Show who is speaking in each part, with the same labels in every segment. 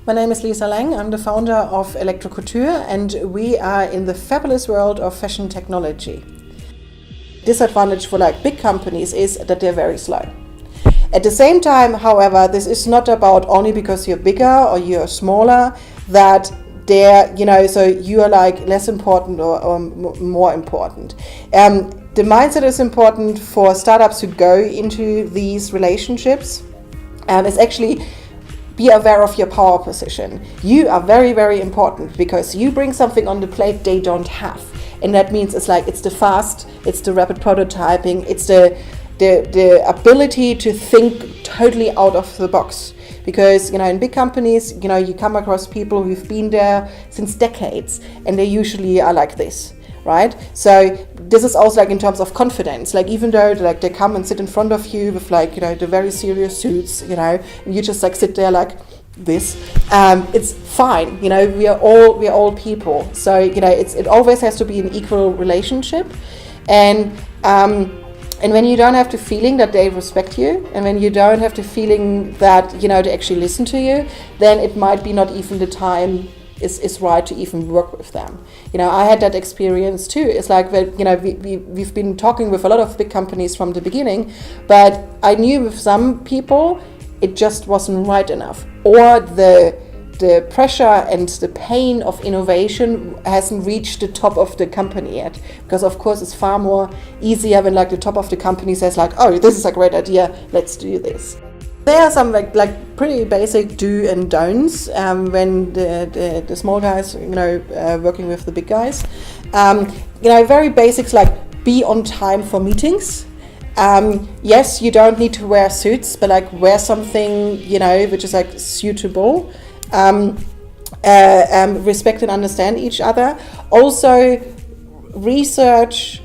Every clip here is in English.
Speaker 1: My name is Lisa Lang. I'm the founder of ElektroCouture, and we are in the fabulous world of fashion technology. Disadvantage for big companies is that they're very slow. At the same time, however, this is not about only because you're bigger or you're smaller that so you are less important or more important. The mindset is important for startups who go into these relationships. It's actually be aware of your power position. You are very, very important because you bring something on the plate they don't have. And that means it's the fast, it's the rapid prototyping, it's the ability to think totally out of the box. Because, in big companies, you come across people who've been there since decades and they usually are like this, right? So this is also in terms of confidence, even though they come and sit in front of you with the very serious suits, and you just sit there like this, it's fine. We are all people. So, it always has to be an equal relationship. And when you don't have the feeling that they respect you, and when you don't have the feeling that, they actually listen to you, then it might be not even the time is right to even work with them. I had that experience too. It's we've been talking with a lot of big companies from the beginning, but I knew with some people it just wasn't right enough, or the pressure and the pain of innovation hasn't reached the top of the company yet. Because of course it's far more easier when the top of the company says oh, this is a great idea, let's do this. There are some pretty basic do and don'ts when the small guys working with the big guys. Very basics be on time for meetings. Yes, you don't need to wear suits, but wear something which is suitable. Respect and understand each other. Also research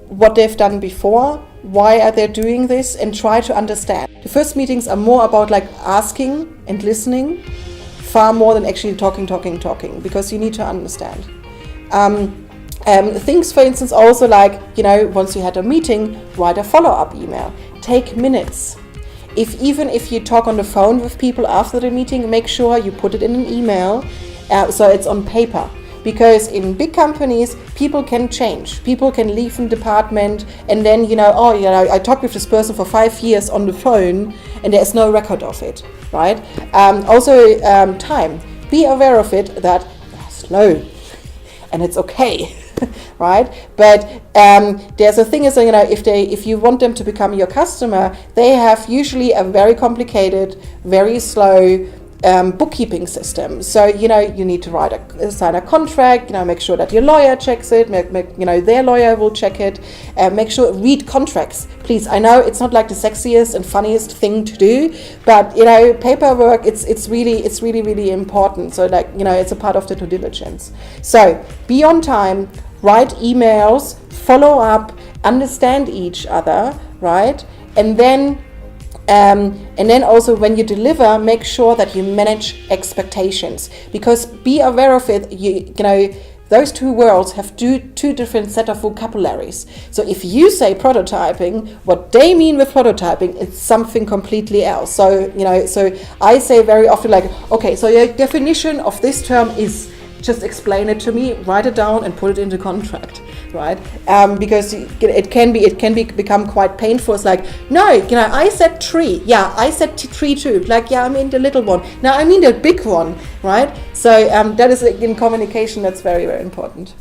Speaker 1: what they've done before, why are they doing this, and try to understand. The first meetings are more about asking and listening, far more than actually talking, because you need to understand. Things, for instance, also once you had a meeting, write a follow-up email. Take minutes. Even if you talk on the phone with people after the meeting, make sure you put it in an email so it's on paper. Because in big companies, people can change. People can leave a department and then, I talked with this person for 5 years on the phone and there's no record of it, right? Also, time. Be aware of it that they're slow and it's okay. Right, but there's a thing is if you want them to become your customer, they have usually a very complicated, very slow bookkeeping system. So you need to sign a contract. Make sure that your lawyer checks it. Their lawyer will check it. Make sure read contracts, please. I know it's not the sexiest and funniest thing to do, but paperwork it's really important. So it's a part of the due diligence. So be on time. Write emails, follow up, understand each other, right? And then also when you deliver, make sure that you manage expectations, because be aware of it. Those two worlds have two different set of vocabularies. So if you say prototyping, what they mean with prototyping is something completely else. So so I say very often okay, so your definition of this term is. Just explain it to me, write it down, and put it in the contract, right? Because it can become quite painful. It's no, I said tree. Yeah, I said tree too. I mean the little one. Now I mean the big one, right? So that is in communication. That's very, very important.